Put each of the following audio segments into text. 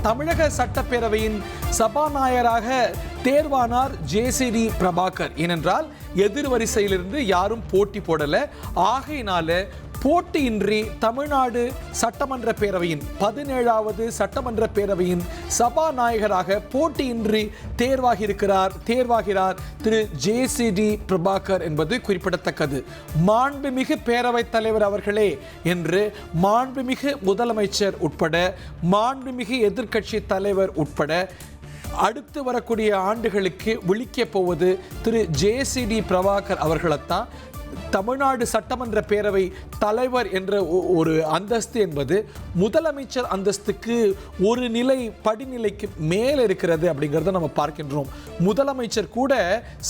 தமிழக சட்டப்பேரவையின் சபாநாயகராக தேர்வானார் ஜேசிடி பிரபாகர். ஏனென்றால் எதிர்வரிசையிலிருந்து யாரும் போட்டி போடல. ஆகையினால போட்டியின்றி தமிழ்நாடு சட்டமன்ற பேரவையின் 17வது சட்டமன்ற பேரவையின் சபாநாயகராக போட்டியின்றி தேர்வாகிறார் திரு ஜேசிடி பிரபாகர் என்பது குறிப்பிடத்தக்கது. மாண்புமிகு பேரவைத் தலைவர் அவர்களே என்று மாண்புமிகு முதலமைச்சர் உட்பட மாண்புமிகு எதிர்க்கட்சி தலைவர் உட்பட அடுத்து வரக்கூடிய ஆண்டுகளுக்கு விழிக்க போவது திரு ஜேசிடி பிரபாகர் அவர்களைத்தான். தமிழ்நாடு சட்டமன்ற பேரவை தலைவர் என்ற ஒரு அந்தஸ்து என்பது முதலமைச்சர் அந்தஸ்துக்கு ஒரு நிலை படிநிலைக்கு மேலே இருக்கிறது அப்படிங்கிறத நம்ம பார்க்கின்றோம். முதலமைச்சர் கூட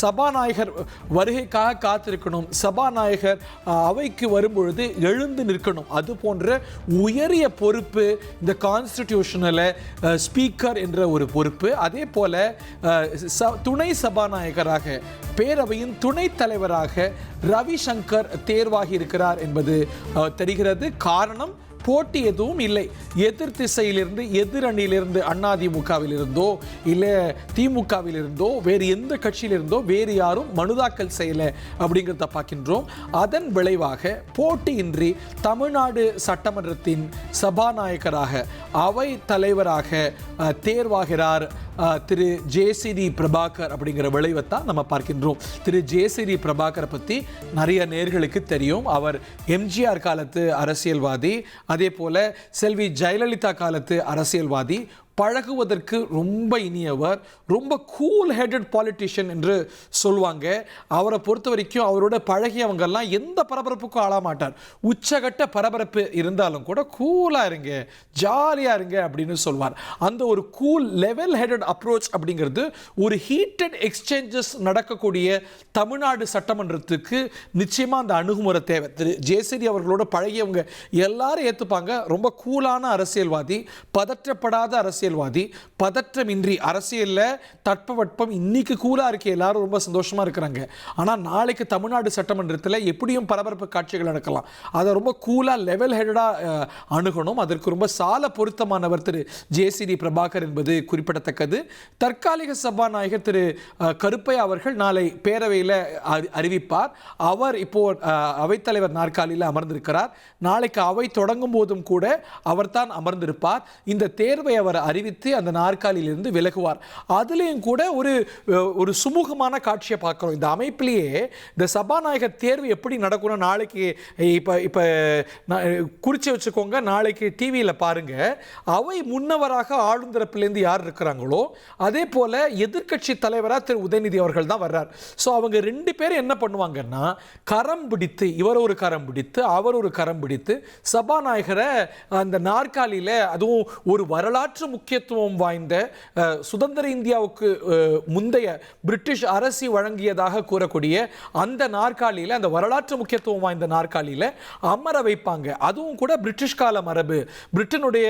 சபாநாயகர் வருகைக்காக காத்திருக்கணும், சபாநாயகர் அவைக்கு வரும்பொழுது எழுந்து நிற்கணும். அது போன்ற உயரிய பொறுப்பு இந்த கான்ஸ்டிடியூஷனில் ஸ்பீக்கர் என்ற ஒரு பொறுப்பு. அதே போல துணை சபாநாயகராக பேரவையின் துணைத் தலைவராக ரவிசங்கர் தேர்வாகி இருக்கிறார் என்பது தெரிகிறது. காரணம், போட்டி எதுவும் இல்லை. எதிர் திசையிலிருந்து எதிரணியிலிருந்து அதிமுகவில் இருந்தோ இல்லை திமுகவில் இருந்தோ வேறு எந்த கட்சியிலிருந்தோ வேறு யாரும் மனு தாக்கல் செய்யலை அப்படிங்கிறத பார்க்கின்றோம். அதன் விளைவாக போட்டியின்றி தமிழ்நாடு சட்டமன்றத்தின் சபாநாயகராக அவை தலைவராக தேர்வாகிறார் திரு ஜேசிடி பிரபாகர் அப்படிங்கிற விளைவைத்தான் நம்ம பார்க்கின்றோம். திரு ஜேசிடி பிரபாகரை பற்றி நிறைய நேர்களுக்கு தெரியும். அவர் எம்ஜிஆர் காலத்து அரசியல்வாதி, அதே போல செல்வி ஜெயலலிதா காலத்து அரசியல்வாதி. பழகுவதற்கு ரொம்ப இனியவர், ரொம்ப கூல் ஹெடட் பாலிட்டிஷியன் என்று சொல்லுவாங்க. அவரை பொறுத்த வரைக்கும் அவரோட பழகியவங்கெல்லாம் எந்த பரபரப்புக்கும் ஆள மாட்டார். உச்சகட்ட பரபரப்பு இருந்தாலும் கூட கூலாக இருங்க, ஜாலியாக இருங்க அப்படின்னு சொல்வார். அந்த ஒரு கூல் லெவல் ஹெடட் அப்ரோச் அப்படிங்கிறது ஒரு ஹீட்டட் எக்ஸ்சேஞ்சஸ் நடக்கக்கூடிய தமிழ்நாடு சட்டமன்றத்துக்கு நிச்சயமாக அந்த அணுகுமுறை தேவை. திரு ஜேசிடி அவர்களோட பழகியவங்க எல்லாரும் ஏற்றுப்பாங்க. ரொம்ப கூலான அரசியல்வாதி, பதற்றப்படாத அரசியல்வாதி, பதற்றமின்றி அரசியலில் தட்பவட்பம் இன்னைக்கு கூலா இருக்கு, எல்லாரும் ரொம்ப சந்தோஷமா இருக்கிறாங்க. ஆனால் நாளைக்கு தமிழ்நாடு சட்டமன்றத்தில் எப்படியும் பரபரப்பு காட்சிகள் நடக்கலாம். அதை ரொம்ப கூலா லெவல் ஹெடடா அணுகணும். அதற்கு ரொம்ப சால பொருத்தமானவர் திரு ஜேசிடி பிரபாகர் என்பது குறிப்பிடத்தக்கது. தற்காலிக சபாநாயகர் திரு கருப்பையா அவர்கள் நாளை பேரவையில் அறிவிப்பார். அவர் இப்போ அவைத்தலைவர் நாற்காலியில் அமர்ந்திருக்கிறார். நாளைக்கு அவை தொடங்கும் போதும் கூட அவர்தான் அமர்ந்திருப்பார். இந்த தேர்வை அவர் அறிவித்து அந்த நாற்காலியிலிருந்து விலகுவார். அதுலேயும் கூட ஒரு சுமூகமான காட்சியை பார்க்குறோம். இந்த அமைப்பிலேயே இந்த சபாநாயகர் தேர்வு எப்படி நடக்கணும், நாளைக்கு இப்போ குறித்து வச்சுக்கோங்க, நாளைக்கு டிவியில் பாருங்க. அவை முன்னவராக ஆளும் தரப்பிலேருந்து யார் இருக்கிறாங்களோ அதே போல எதிர்க்கட்சி தலைவராக திரு உதயநிதி அவர்கள் தான் வர்றார். ஸோ அவங்க ரெண்டு பேரும் என்ன பண்ணுவாங்கன்னா, கரம் பிடித்து, இவர் ஒரு கரம் பிடித்து அவர் ஒரு கரம் பிடித்து சபாநாயகரை அந்த நாற்காலியில், அதுவும் ஒரு வரலாற்று முக்கியத்துவம் வாய்ந்த சுதந்திர இந்தியாவுக்கு முந்தைய பிரிட்டிஷ் அரசு வழங்கியதாக கூறக்கூடிய அந்த நாற்காலியில், அந்த வரலாற்று முக்கியத்துவம் வாய்ந்த நாற்காலியில் அமர வைப்பாங்க. அதுவும் கூட பிரிட்டிஷ் கால மரபு, பிரிட்டனுடைய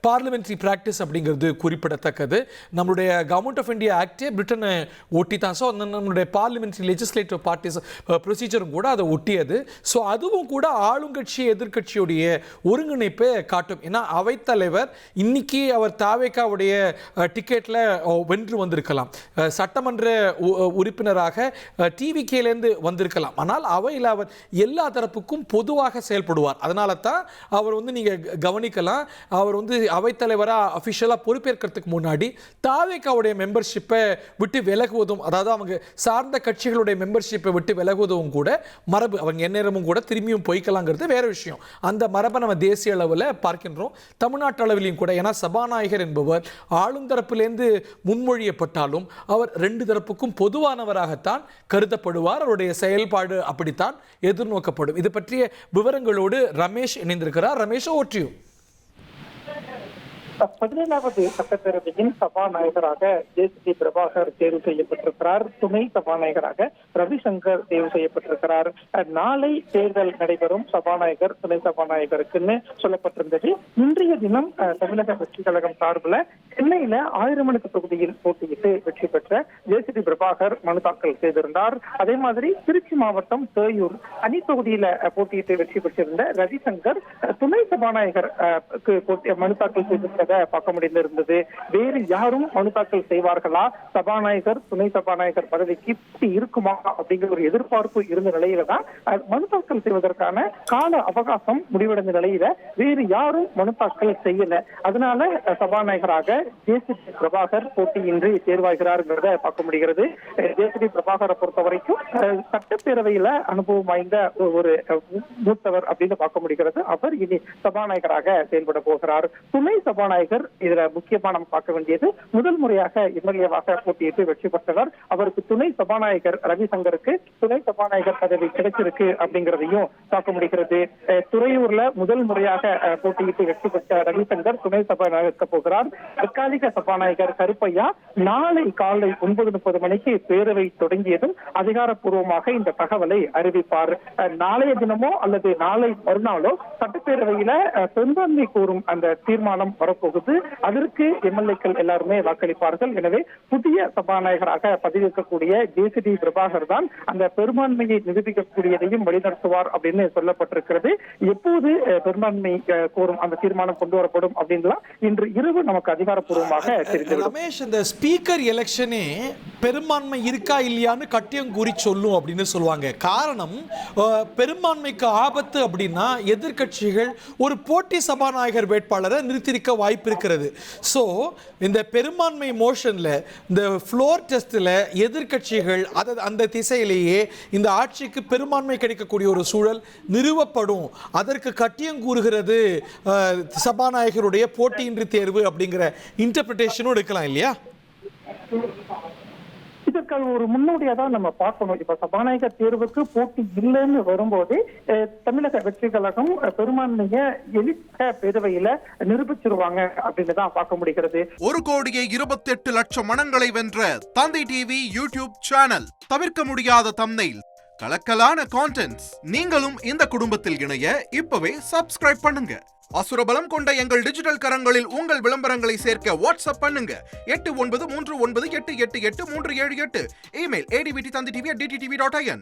பார்லிமெண்ட்ரி பிராக்டிஸ் அப்படிங்கிறது குறிப்பிடத்தக்கது. நம்மளுடைய கவர்மெண்ட் ஆஃப் இந்தியா ஆக்டே பிரிட்டனை ஒட்டி தான். ஸோ நம்மளுடைய பார்லிமெண்ட்ரி லெஜிஸ்லேட்டிவ் பார்ட்டிஸ் ப்ரொசீஜரும் கூட அதை ஒட்டியது. ஸோ அதுவும் கூட ஆளுங்கட்சி எதிர்கட்சியுடைய ஒருங்கிணைப்பை காட்டும். ஏன்னா அவைத்தலைவர் இன்னைக்கு அவர் தாவேக்காவுடைய டிக்கெட்டில் வென்று வந்திருக்கலாம், சட்டமன்ற உறுப்பினராக டிவிகேலேருந்து வந்திருக்கலாம். ஆனால் அவையில் அவர் எல்லா தரப்புக்கும் பொதுவாக செயல்படுவார். அதனால தான் அவர் நீங்கள் கவனிக்கலாம், அவர் அவைத்தலைவராக அஃபிஷியலாக பொறுப்பேற்கிறதுக்கு முன்னாடி தாவேக்காவுடைய மெம்பர்ஷிப்பை விட்டு விலகுவதும், அதாவது அவங்க சார்ந்த கட்சிகளுடைய மெம்பர்ஷிப்பை விட்டு விலகுவதும் கூட மரபு. அவங்க எந்நேரமும் கூட திரும்பியும் போய்க்கலாங்கிறது வேற விஷயம். அந்த மரபை நம்ம தேசிய அளவில் பார்க்கின்றோம், தமிழ்நாட்டு அளவிலையும் கூட. ஏன்னா சபாநாயகர் என்பவர் ஆளும் தரப்பிலிருந்து முன்மொழியப்பட்டாலும் அவர் ரெண்டு தரப்புக்கும் பொதுவானவராகத்தான் கருதப்படுவார். அவருடைய செயல்பாடு அப்படித்தான் எதிர்நோக்கப்படும். இது பற்றிய விவரங்களோடு ரமேஷ் இணைந்திருக்கிறார். ரமேஷ், ஓற்றியும் 17வது சட்டப்பேரவையின் சபாநாயகராக ஜேசிடி பிரபாகர் தேர்வு செய்யப்பட்டிருக்கிறார். துணை சபாநாயகராக ரவிசங்கர் தேர்வு செய்யப்பட்டிருக்கிறார். நாளை தேர்தல் நடைபெறும் சபாநாயகர் துணை சபாநாயகருக்குன்னு சொல்லப்பட்டிருந்தது. இன்றைய தினம் தமிழக வெற்றி கழகம் சார்பில் சென்னையில ஆயிரமணிக்கு தொகுதியில் போட்டியிட்டு வெற்றி பெற்ற ஜேசிடி பிரபாகர் மனு தாக்கல் செய்திருந்தார். அதே மாதிரி திருச்சி மாவட்டம் தேயூர் அணி தொகுதியில போட்டியிட்டு வெற்றி பெற்றிருந்த ரவிசங்கர் துணை சபாநாயகர் மனு தாக்கல் செய்திருந்த அப்படிங்கிறத பார்க்க முடிந்திருந்தது. வேறு யாரும் மனு தாக்கல் செய்வார்களா, சபாநாயகர் துணை சபாநாயகர் பதவிக்கு இருக்குமா அப்படிங்கிற ஒரு எதிர்பார்ப்பு இருந்த நிலையில தான் மனு தாக்கல் செய்வதற்கான கால அவகாசம் முடிவடைந்த நிலையில வேறு யாரும் மனு தாக்கல் செய்யல. அதனால சபாநாயகராக ஜேசிடி பிரபாகர் போட்டியின்றி தேர்வாகிறார்ங்கிறத பார்க்க முடிகிறது. ஜேசிடி பிரபாகரை பொறுத்த வரைக்கும் சட்டப்பேரவையில அனுபவம் வாய்ந்த ஒரு மூத்தவர் அப்படின்னு பார்க்க முடிகிறது. அவர் இனி சபாநாயகராக செயல்பட போகிறார். துணை சபாநாயகர் இதுல முக்கியமா நம்ம பார்க்க வேண்டியது, முதல் முறையாக எம்எல்ஏவாக போட்டியிட்டு வெற்றி பெற்றவர். அவருக்கு துணை சபாநாயகர் ரவிசங்கருக்கு துணை சபாநாயகர் பதவி கிடைச்சிருக்கு அப்படிங்கிறதையும் பார்க்க முடிகிறது. துறையூர்ல முதல் முறையாக போட்டியிட்டு வெற்றி பெற்ற ரவிசங்கர் துணை சபாநாயகருக்கு போகிறார். தற்காலிக சபாநாயகர் கருப்பையா நாளை காலை 9:30 மணிக்கு பேரவை தொடங்கியதும் அதிகாரப்பூர்வமாக இந்த தகவலை அறிவிப்பார். நாளைய தினமோ அல்லது நாளை மறுநாளோ சட்டப்பேரவையில பெரும்பான்மை கூறும் அந்த தீர்மானம் வரப்போகுது. அதற்கு எம்எல்ஏக்கள் எல்லாருமே வாக்களிப்பார்கள். எனவே புதிய சபாநாயகராக பதவியேற்கக்கூடிய ஜேசிடி பிரபாகர் தான் அந்த பெரும்பான்மையை நிரூபிக்கக்கூடியதையும் வழிநடத்துவார் அப்படின்னு சொல்லப்பட்டிருக்கிறது. எப்போது பெரும்பான்மை கோரும் அந்த தீர்மானம் கொண்டு வரப்படும் அப்படின்லாம் இன்று இரவு நமக்கு அதிகாரப்பூர்வமாக தெரிந்துவிடும். ரமேஷ், இந்த ஸ்பீக்கர் எலெக்ஷனே பெரும்பான்மை இருக்கா இல்லையான்னு கட்டியம் கூறி சொல்லும் அப்படின்னு சொல்லுவாங்க. காரணம், பெரும்பான்மைக்கு ஆபத்து அப்படின்னா எதிர்க்கட்சிகள் ஒரு போட்டி சபாநாயகர் வேட்பாளரை நிறுத்திருக்க வாய்ப்பு இருக்கிறது. ஸோ இந்த பெரும்பான்மை மோஷன்ல இந்த ஃப்ளோர் டெஸ்ட்ல எதிர்க்கட்சிகள் அந்த திசையிலேயே இந்த ஆட்சிக்கு பெரும்பான்மை கிடைக்கக்கூடிய ஒரு சூழல் நிறுவப்படும். அதற்கு கட்டியம் கூறுகிறது சபாநாயகருடைய போட்டியின்றி தேர்வு அப்படிங்கிற இன்டர்பிரிட்டேஷனும் எடுக்கலாம் இல்லையா? இதற்கான ஒரு முன்னோடியா தான் நம்ம பார்க்கணும். இப்ப சபாநாயகர் தேர்வுக்கு போட்டி இல்லைன்னு வரும்போது தமிழக வெற்றி கழகம் பெரும்பான்மையை எளிக்க பேரவையில நிரூபிச்சிருவாங்க அப்படின்னு தான் பார்க்க முடிகிறது. 1,28,00,000 மனங்களை வென்ற தந்தி டிவி யூடியூப் சேனல். தவிர்க்க முடியாத தம்ப்நெயில், கலக்கலான கான்டென்ட்ஸ். நீங்களும் இந்த குடும்பத்தில் இணைய இப்பவே சப்ஸ்கிரைப் பண்ணுங்க. அசுரபலம் கொண்ட எங்கள் டிஜிட்டல் கரங்களில் உங்கள் விளம்பரங்களை சேர்க்க வாட்ஸ்அப் பண்ணுங்க. 8939888838. Email advtthanditv@dttv.in.